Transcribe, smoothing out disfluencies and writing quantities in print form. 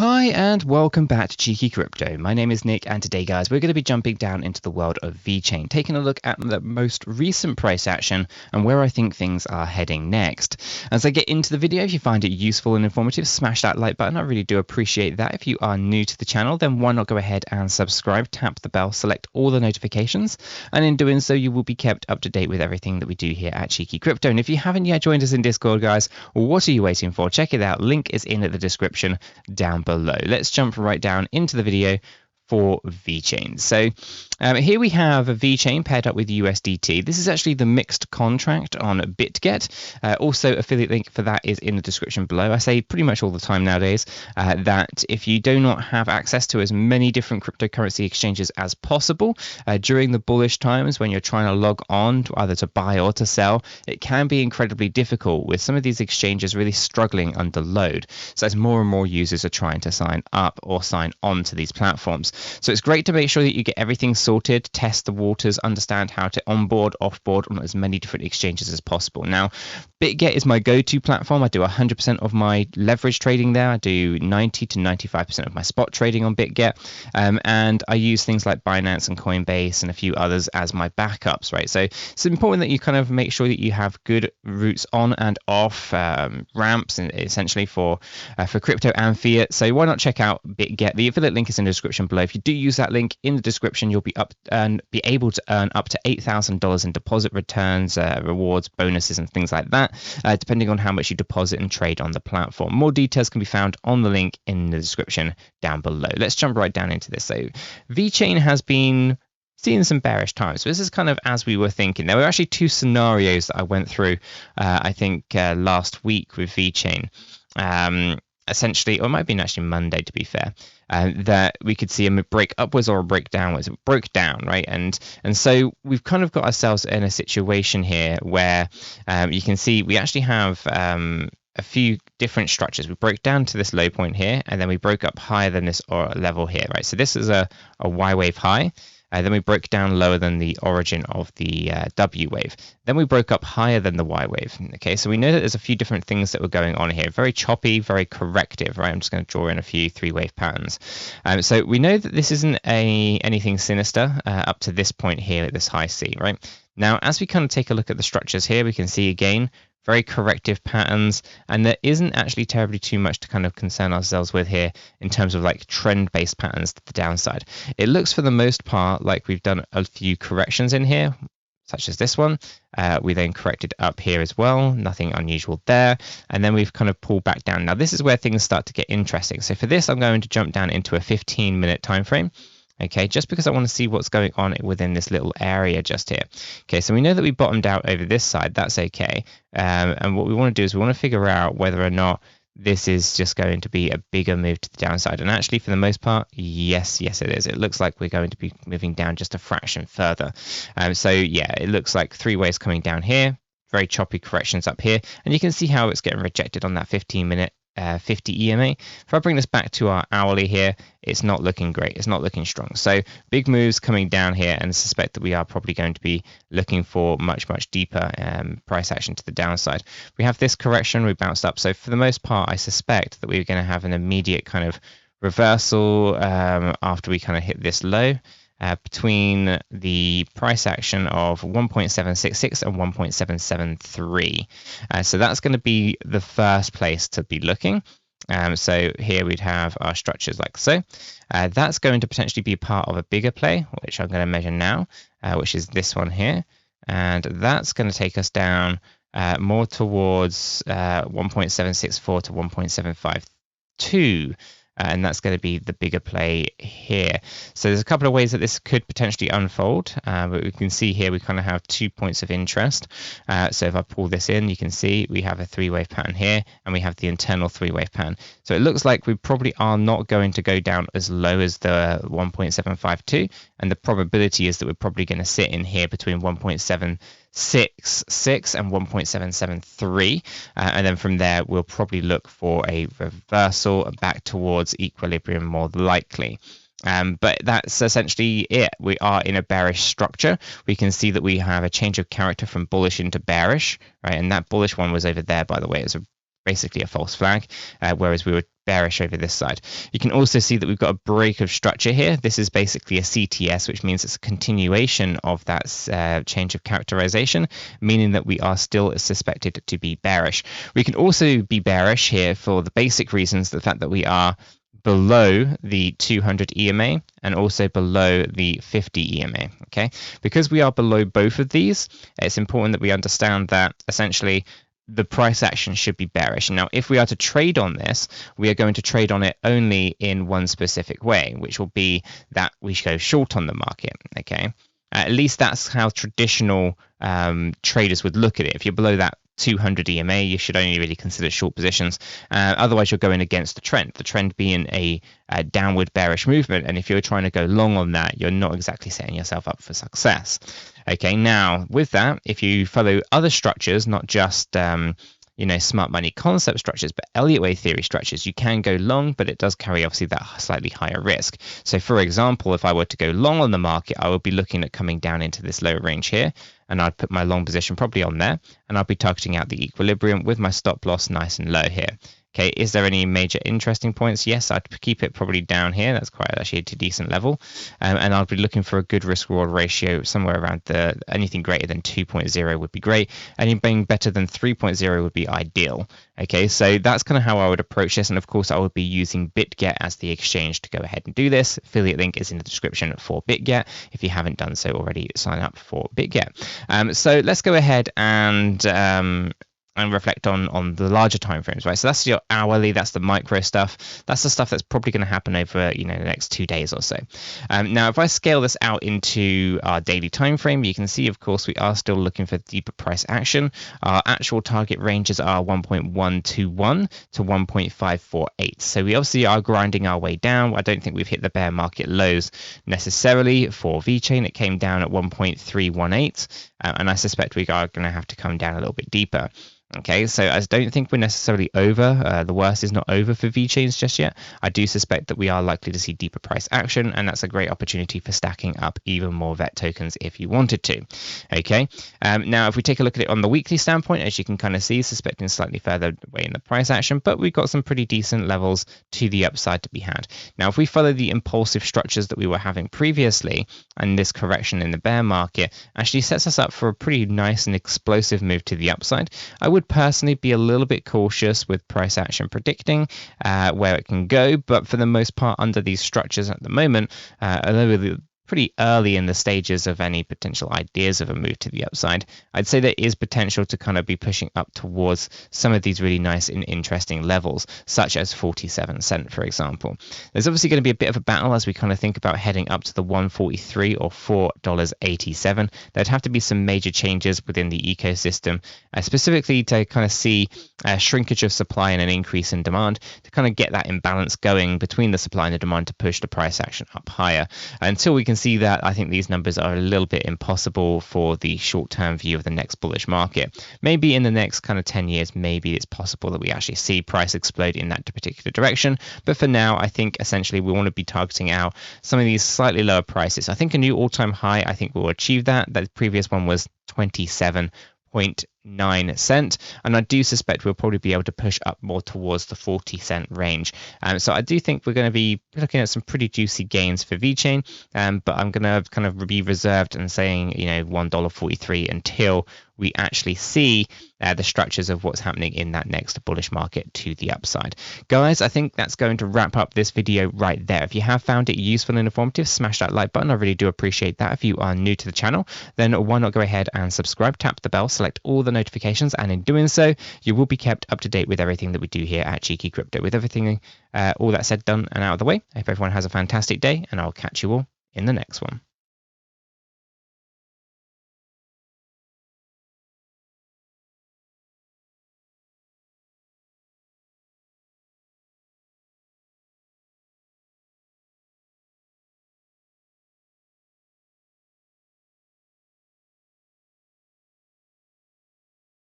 Hi and welcome back to Cheeky Crypto. My name is Nick and today guys we're going to be jumping down into the world of Vechain, taking a look at the most recent price action and where I think things are heading next. As I get into the video, if you find it useful and informative, smash that like button. I really do appreciate that. If you are new to the channel, then why not go ahead and subscribe, tap the bell, select all the notifications, and in doing so you will be kept up to date with everything that we do here at Cheeky Crypto. And if you haven't yet joined us in Discord guys, what are you waiting for? Check it out, link is in the description down below. Let's jump right down into the video for Vechain. So here we have a Vechain paired up with USDT. This is actually the mixed contract on 𝗕𝗘𝗪𝗏𝗧. Also, affiliate link for that is in the description below. I say pretty much all the time nowadays that if you do not have access to as many different cryptocurrency exchanges as possible during the bullish times when you're trying to log on to either to buy or to sell, it can be incredibly difficult with some of these exchanges really struggling under load. So as more and more users are trying to sign up or sign on to these platforms. So it's great to make sure that you get everything sorted, test the waters, understand how to onboard, offboard on as many different exchanges as possible. Now, 𝗕𝗘𝗪𝗏𝗧 is my go-to platform. I do 100% of my leverage trading there. I do 90 to 95% of my spot trading on 𝗕𝗘𝗪𝗏𝗧, and I use things like Binance and Coinbase and a few others as my backups, right? So it's important that you kind of make sure that you have good routes on and off ramps, and essentially for crypto and fiat. So why not check out 𝗕𝗘𝗪𝗏𝗧? The affiliate link is in the description below. If you do use that link in the description, you'll be able to earn up to $8,000 in deposit returns, rewards, bonuses, and things like that, depending on how much you deposit and trade on the platform. More details can be found on the link in the description down below. Let's jump right down into this. So Vechain has been seeing some bearish times. So this is kind of as we were thinking. There were actually two scenarios that I went through, I think, last week with Vechain. Essentially, or it might have been actually Monday to be fair, that we could see a break upwards or a break downwards. It broke down, right? And so we've kind of got ourselves in a situation here where you can see we actually have a few different structures. We broke down to this low point here, and then we broke up higher than this level here, right? So this is a Y wave high. Then we broke down lower than the origin of the W wave. Then we broke up higher than the Y wave. Okay, so we know that there's a few different things that were going on here. Very choppy, very corrective, right? I'm just going to draw in a few three-wave patterns. So we know that this isn't anything sinister up to this point here at this high C, right? Now, as we kind of take a look at the structures here, we can see again, very corrective patterns, and there isn't actually terribly too much to kind of concern ourselves with here in terms of like trend-based patterns to the downside. It looks for the most part like we've done a few corrections in here, such as this one. We then corrected up here as well, nothing unusual there, and then we've kind of pulled back down. Now this is where things start to get interesting. So for this, I'm going to jump down into a 15-minute time frame. Okay, just because I want to see what's going on within this little area just here. Okay, so we know that we bottomed out over this side. That's okay. And what we want to do is we want to figure out whether or not this is just going to be a bigger move to the downside. And actually, for the most part, yes, it is. It looks like we're going to be moving down just a fraction further. So yeah, it looks like three waves coming down here. Very choppy corrections up here. And you can see how it's getting rejected on that 15-minute 50 EMA. If I bring this back to our hourly here, it's not looking great. It's not looking strong. So big moves coming down here, and I suspect that we are probably going to be looking for much deeper price action to the downside. We have this correction, we bounced up. So for the most part, I suspect that we're going to have an immediate kind of reversal after we kind of hit this low. Between the price action of 1.766 and 1.773. So that's going to be the first place to be looking. So here we'd have our structures like so. That's going to potentially be part of a bigger play, which I'm going to measure now, which is this one here. And that's going to take us down more towards 1.764 to 1.752. And that's going to be the bigger play here. So there's a couple of ways that this could potentially unfold, but we can see here we kind of have 2 points of interest. So if I pull this in, you can see we have a three-wave pattern here, and we have the internal three-wave pattern. So it looks like we probably are not going to go down as low as the 1.752, and the probability is that we're probably going to sit in here between 1.766 and 1.773, and then from there we'll probably look for a reversal back towards equilibrium more likely. But that's essentially it. We are in a bearish structure. We can see that we have a change of character from bullish into bearish, right? And that bullish one was over there, by the way. It's a basically a false flag, whereas we were bearish over this side. You can also see that we've got a break of structure here. This is basically a CTS, which means it's a continuation of that change of characterization, meaning that we are still suspected to be bearish. We can also be bearish here for the basic reasons, the fact that we are below the 200 EMA and also below the 50 EMA. Okay, because we are below both of these, it's important that we understand that essentially the price action should be bearish. Now, if we are to trade on this, we are going to trade on it only in one specific way, which will be that we go short on the market. Okay, at least that's how traditional traders would look at it. If you're below that 200 EMA, you should only really consider short positions. Otherwise, you're going against the trend being a downward bearish movement. And if you're trying to go long on that, you're not exactly setting yourself up for success. Okay, now with that, if you follow other structures, not just smart money concept structures, but Elliott wave theory structures, you can go long, but it does carry obviously that slightly higher risk. So for example, if I were to go long on the market, I would be looking at coming down into this lower range here, and I'd put my long position probably on there, and I'll be targeting out the equilibrium with my stop loss nice and low here. Okay, is there any major interesting points? Yes, I'd keep it probably down here. That's quite actually a decent level. And I'll be looking for a good risk-reward ratio somewhere around anything greater than 2.0 would be great. Anything better than 3.0 would be ideal. Okay, so that's kind of how I would approach this. And of course, I would be using BitGet as the exchange to go ahead and do this. Affiliate link is in the description for BitGet. If you haven't done so already, sign up for BitGet. So let's go ahead and reflect on the larger time frames, right? So that's your hourly, that's the micro stuff. That's the stuff that's probably going to happen over, the next 2 days or so. Now, if I scale this out into our daily time frame, you can see, of course, we are still looking for deeper price action. Our actual target ranges are 1.121 to 1.548. So we obviously are grinding our way down. I don't think we've hit the bear market lows necessarily for Vechain. It came down at 1.318, and I suspect we are going to have to come down a little bit deeper. Okay, so I don't think we're necessarily over. The worst is not over for V-chains just yet. I do suspect that we are likely to see deeper price action, and that's a great opportunity for stacking up even more VET tokens if you wanted to. Okay, now if we take a look at it on the weekly standpoint, as you can kind of see, suspecting slightly further away in the price action, but we've got some pretty decent levels to the upside to be had. Now, if we follow the impulsive structures that we were having previously, and this correction in the bear market actually sets us up for a pretty nice and explosive move to the upside, I would personally be a little bit cautious with price action predicting where it can go, but for the most part under these structures at the moment, although pretty early in the stages of any potential ideas of a move to the upside, I'd say there is potential to kind of be pushing up towards some of these really nice and interesting levels, such as 47 cent, for example. There's obviously going to be a bit of a battle as we kind of think about heading up to the 143 or $4.87. There'd have to be some major changes within the ecosystem, specifically to kind of see a shrinkage of supply and an increase in demand to kind of get that imbalance going between the supply and the demand to push the price action up higher. Until we can see that, I think these numbers are a little bit impossible for the short-term view of the next bullish market. Maybe in the next kind of 10 years, maybe it's possible that we actually see price explode in that particular direction. But for now, I think essentially we want to be targeting out some of these slightly lower prices. I think a new all-time high, I think we'll achieve that. The previous one was 27.9 cent, and I do suspect we'll probably be able to push up more towards the 40 cent range. So I do think we're going to be looking at some pretty juicy gains for Vechain, but I'm going to kind of be reserved and saying, $1.43 until we actually see the structures of what's happening in that next bullish market to the upside. Guys, I think that's going to wrap up this video right there. If you have found it useful and informative, smash that like button. I really do appreciate that. If you are new to the channel, then why not go ahead and subscribe, tap the bell, select all the notifications, and in doing so, you will be kept up to date with everything that we do here at Cheeky Crypto. With everything, all that said, done, and out of the way, I hope everyone has a fantastic day, and I'll catch you all in the next one.